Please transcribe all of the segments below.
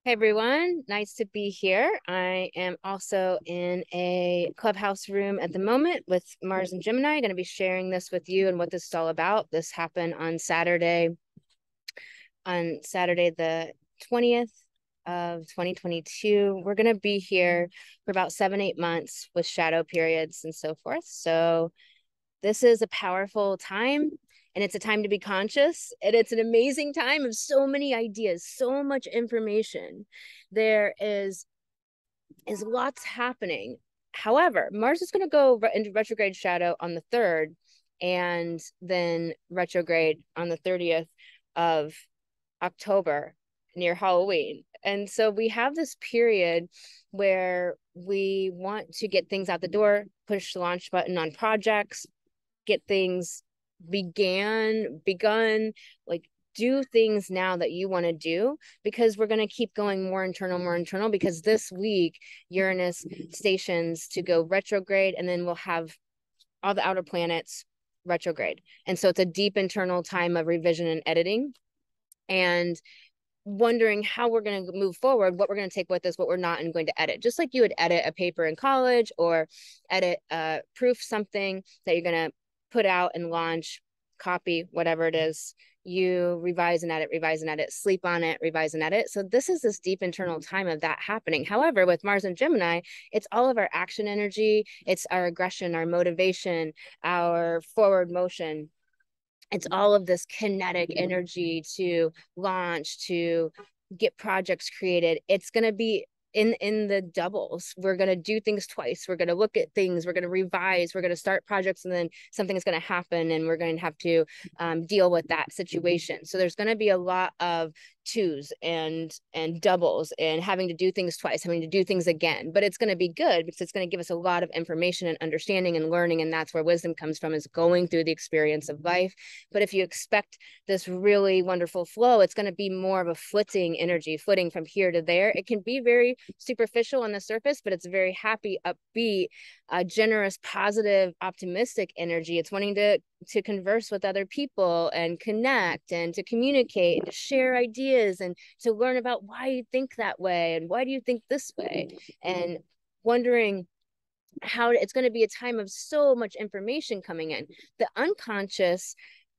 Hey everyone, nice to be here. I am also in a clubhouse room at the moment with Mars and Gemini. I'm going to be sharing this with you and what this is all about. This happened on Saturday the 20th of 2022. We're going to be here for about 7-8 months with shadow periods and so forth. So this is a powerful time, and it's a time to be conscious, and it's an amazing time of so many ideas, so much information. There is lots happening. However, Mars is going to go into retrograde shadow on the 3rd and then retrograde on the 30th of October near Halloween. And so we have this period where we want to get things out the door, push the launch button on projects, get things begun, like do things now that you want to do, because we're going to keep going more internal, because this week Uranus stations to go retrograde, and then we'll have all the outer planets retrograde. And so it's a deep internal time of revision and editing, and wondering how we're going to move forward, what we're going to take with us, what we're not, and going to edit. Just like you would edit a paper in college or edit proof something that you're going to put out and launch, copy, whatever it is, you revise and edit, sleep on it, revise and edit. So this is this deep internal time of that happening. However, with Mars and Gemini, it's all of our action energy, it's our aggression, our motivation, our forward motion. It's all of this kinetic energy to launch, to get projects created. It's going to be in the doubles. We're going to do things twice. We're going to look at things. We're going to revise. We're going to start projects, and then something is going to happen, and we're going to have to deal with that situation. So there's going to be a lot of twos and doubles, and having to do things twice, having to do things again. But it's going to be good because it's going to give us a lot of information and understanding and learning, and that's where wisdom comes from, is going through the experience of life. But if you expect this really wonderful flow, it's going to be more of a flitting energy, flitting from here to there. It can be very superficial on the surface, but it's very happy, upbeat, generous, positive, optimistic energy. It's wanting to converse with other people and connect and to communicate and to share ideas and to learn about why you think that way and why do you think this way, and wondering how it's going to be a time of so much information coming in. The unconscious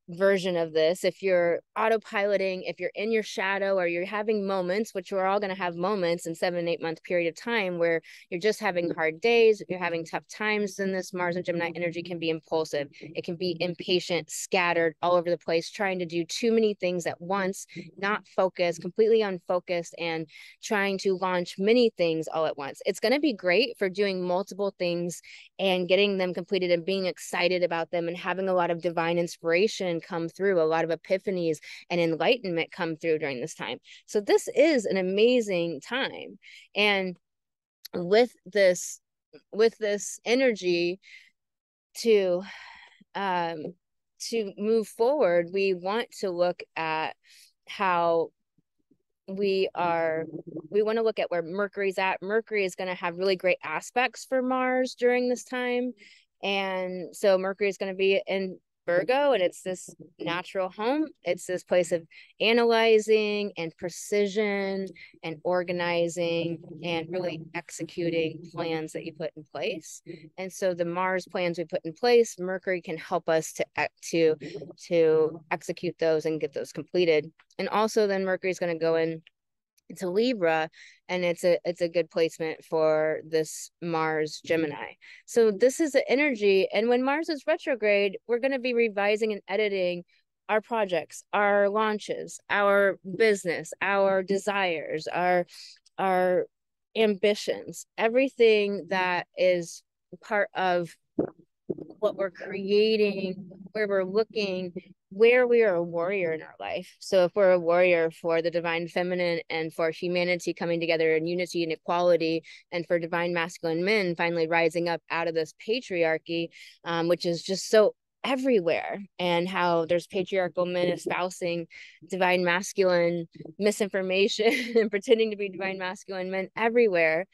version of this, if you're autopiloting, if you're in your shadow, or you're having moments, which we're all going to have moments in 7-8 month period of time where you're just having hard days, you're having tough times, then this Mars and Gemini energy can be impulsive. It can be impatient, scattered all over the place, trying to do too many things at once, not focused, completely unfocused, and trying to launch many things all at once. It's going to be great for doing multiple things and getting them completed and being excited about them and having a lot of divine inspiration come through, a lot of epiphanies and enlightenment come through during this time. So this is an amazing time. And with this energy to move forward, we want to look at how we want to look at where Mercury's at. Mercury is going to have really great aspects for Mars during this time. And so Mercury is going to be in Virgo, and it's this natural home. It's this place of analyzing and precision and organizing and really executing plans that you put in place. And so the Mars plans we put in place, Mercury can help us to execute those and get those completed. And also then Mercury is going to go into Libra, and it's a good placement for this Mars Gemini. So this is the energy, and when Mars is retrograde, we're going to be revising and editing our projects, our launches, our business, our desires, our ambitions, everything that is part of what we're creating, where we're looking, where we are a warrior in our life. So if we're a warrior for the divine feminine and for humanity coming together in unity and equality, and for divine masculine men finally rising up out of this patriarchy, which is just so everywhere, and how there's patriarchal men espousing divine masculine misinformation and pretending to be divine masculine men everywhere.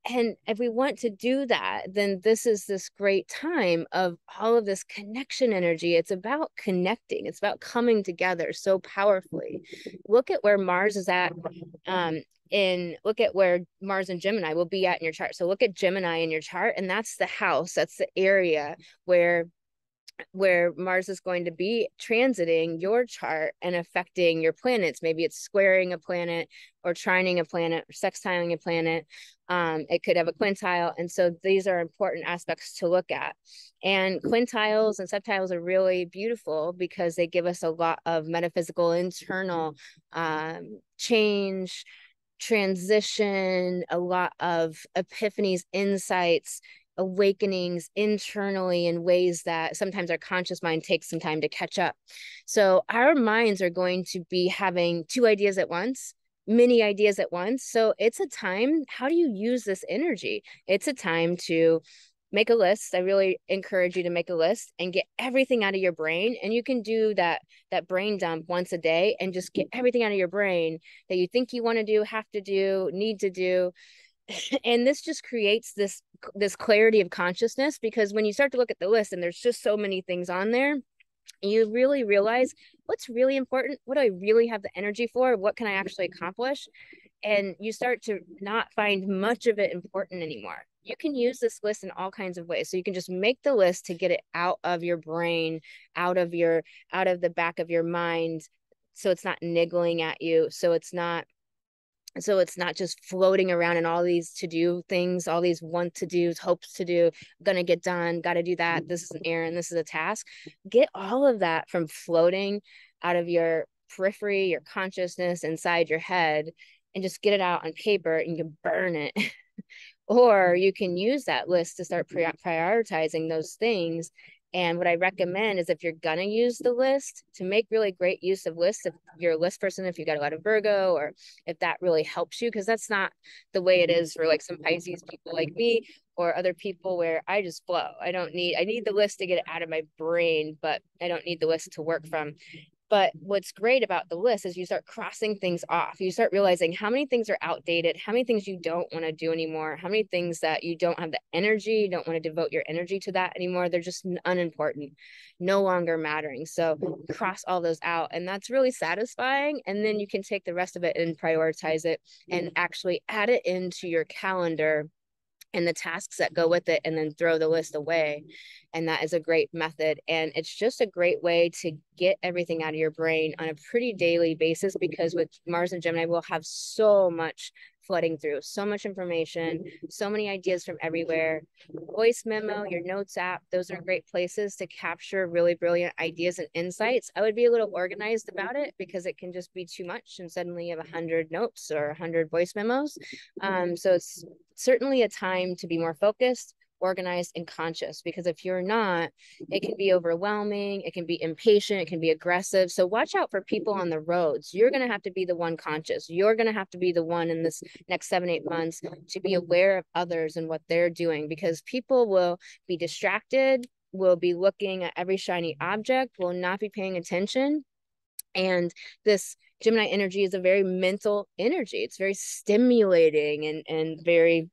And if we want to do that, then this is this great time of all of this connection energy. It's about connecting. It's about coming together so powerfully. Look at where Mars is at, look at where Mars and Gemini will be at in your chart. So look at Gemini in your chart, and that's the house, that's the area where Mars is going to be transiting your chart and affecting your planets. Maybe it's squaring a planet or trining a planet or sextiling a planet. It could have a quintile. And so these are important aspects to look at. And quintiles and septiles are really beautiful because they give us a lot of metaphysical internal change, transition, a lot of epiphanies, insights, awakenings internally in ways that sometimes our conscious mind takes some time to catch up. So our minds are going to be having two ideas at once, many ideas at once. So it's a time, how do you use this energy? It's a time to make a list. I really encourage you to make a list and get everything out of your brain. And you can do that brain dump once a day and just get everything out of your brain that you think you want to do, have to do, need to do. And this just creates this clarity of consciousness, because when you start to look at the list and there's just so many things on there, you really realize what's really important, what do I really have the energy for, what can I actually accomplish, and you start to not find much of it important anymore. You can use this list in all kinds of ways. So you can just make the list to get it out of your brain, out of the back of your mind, so it's not niggling at you, so it's not just floating around in all these to-do things, all these want to do's, hopes to do, gonna get done, gotta do that, this is an errand, this is a task. Get all of that from floating out of your periphery, your consciousness, inside your head, and just get it out on paper, and you can burn it. Or you can use that list to start prioritizing those things. And what I recommend is, if you're going to use the list, to make really great use of lists. If you're a list person, if you got a lot of Virgo, or if that really helps you, because that's not the way it is for like some Pisces people like me or other people, where I just flow. I need the list to get it out of my brain, but I don't need the list to work from. But what's great about the list is you start crossing things off. You start realizing how many things are outdated, how many things you don't want to do anymore, how many things that you don't have the energy, you don't want to devote your energy to that anymore. They're just unimportant, no longer mattering. So cross all those out, and that's really satisfying. And then you can take the rest of it and prioritize it and actually add it into your calendar and the tasks that go with it, and then throw the list away. And that is a great method. And it's just a great way to get everything out of your brain on a pretty daily basis, because with Mars and Gemini, we'll have so much flooding through, so much information, so many ideas from everywhere. Voice memo, your notes app, those are great places to capture really brilliant ideas and insights. I would be a little organized about it, because it can just be too much and suddenly you have 100 notes or 100 voice memos. So it's certainly a time to be more focused, organized, and conscious, because if you're not, it can be overwhelming, it can be impatient, it can be aggressive. So watch out for people on the roads. You're going to have to be the one conscious. You're going to have to be the one in this next 7-8 months to be aware of others and what they're doing, because people will be distracted, will be looking at every shiny object, will not be paying attention. And this Gemini energy is a very mental energy. It's very stimulating and very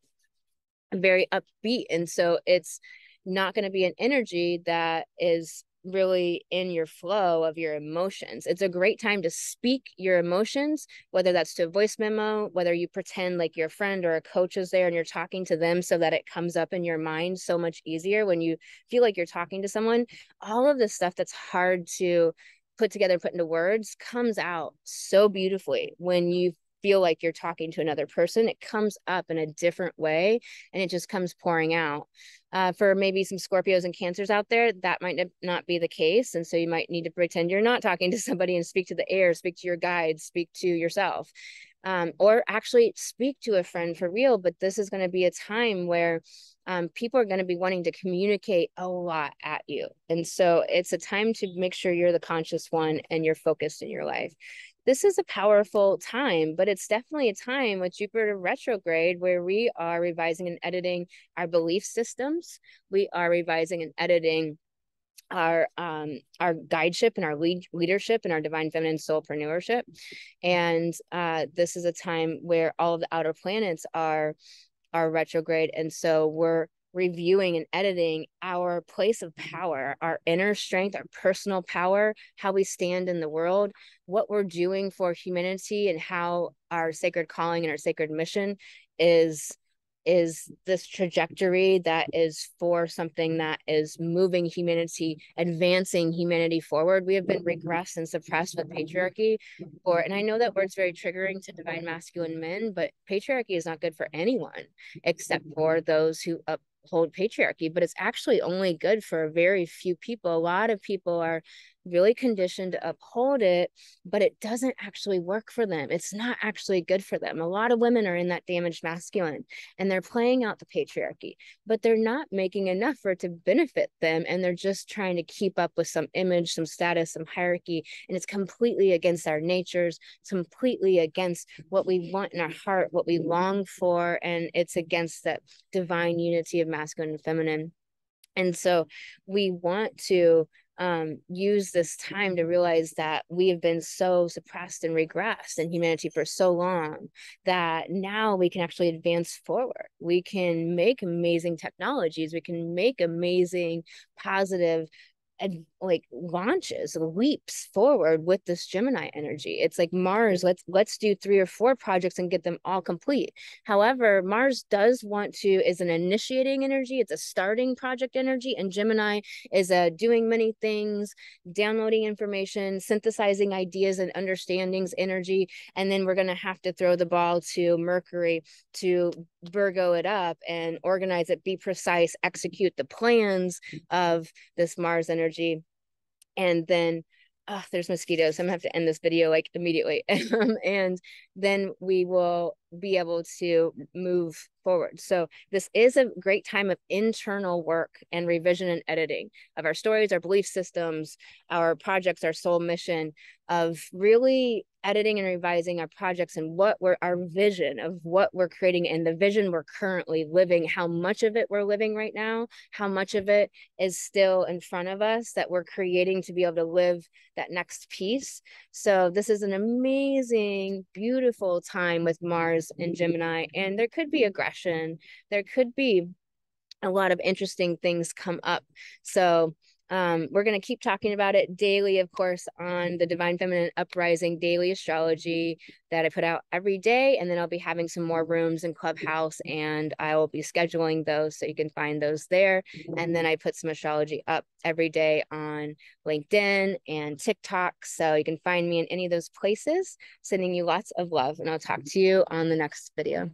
upbeat. And so it's not going to be an energy that is really in your flow of your emotions. It's a great time to speak your emotions, whether that's to a voice memo, whether you pretend like your friend or a coach is there and you're talking to them, so that it comes up in your mind so much easier when you feel like you're talking to someone. All of this stuff that's hard to put together, put into words, comes out so beautifully when you feel like you're talking to another person. It comes up in a different way, and it just comes pouring out. For maybe some Scorpios and Cancers out there, that might not be the case. And so you might need to pretend you're not talking to somebody and speak to the air, speak to your guides, speak to yourself, or actually speak to a friend for real. But this is going to be a time where people are going to be wanting to communicate a lot at you. And so it's a time to make sure you're the conscious one and you're focused in your life. This is a powerful time, but it's definitely a time with Jupiter retrograde where we are revising and editing our belief systems. We are revising and editing our guideship and our leadership and our divine feminine soulpreneurship. And this is a time where all of the outer planets are are retrograde. And so we're reviewing and editing our place of power, our inner strength, our personal power, how we stand in the world, what we're doing for humanity, and how our sacred calling and our sacred mission is this trajectory that is for something that is moving humanity, advancing humanity forward. We have been regressed and suppressed with patriarchy and I know that word's very triggering to divine masculine men, but patriarchy is not good for anyone except for those who uphold patriarchy. But it's actually only good for very few people. A lot of people are really conditioned to uphold it, but it doesn't actually work for them. It's not actually good for them. A lot of women are in that damaged masculine and they're playing out the patriarchy, but they're not making enough for it to benefit them. And they're just trying to keep up with some image, some status, some hierarchy. And it's completely against our natures, it's completely against what we want in our heart, what we long for. And it's against that divine unity of masculine and feminine. And so we want to use this time to realize that we have been so suppressed and regressed in humanity for so long that now we can actually advance forward. We can make amazing technologies. We can make amazing, positive, and like launches, leaps forward with this Gemini energy. It's like Mars, let's do 3 or 4 projects and get them all complete. However, Mars is an initiating energy, it's a starting project energy, and Gemini is a doing many things, downloading information, synthesizing ideas and understandings energy. And then we're going to have to throw the ball to Mercury to Virgo it up and organize it, be precise, execute the plans of this Mars energy. And then there's mosquitoes. I'm gonna have to end this video like immediately. And then we will be able to move forward. So this is a great time of internal work and revision and editing of our stories, our belief systems, our projects, our soul mission, of really editing and revising our projects and our vision of what we're creating and the vision we're currently living, how much of it we're living right now, how much of it is still in front of us that we're creating to be able to live that next piece. So this is an amazing, beautiful time with Mars and Gemini, and there could be aggression. There could be a lot of interesting things come up. So we're going to keep talking about it daily, of course, on the Divine Feminine Uprising daily astrology that I put out every day. And then I'll be having some more rooms in Clubhouse, and I will be scheduling those so you can find those there. And then I put some astrology up every day on LinkedIn and TikTok. So you can find me in any of those places. Sending you lots of love, and I'll talk to you on the next video.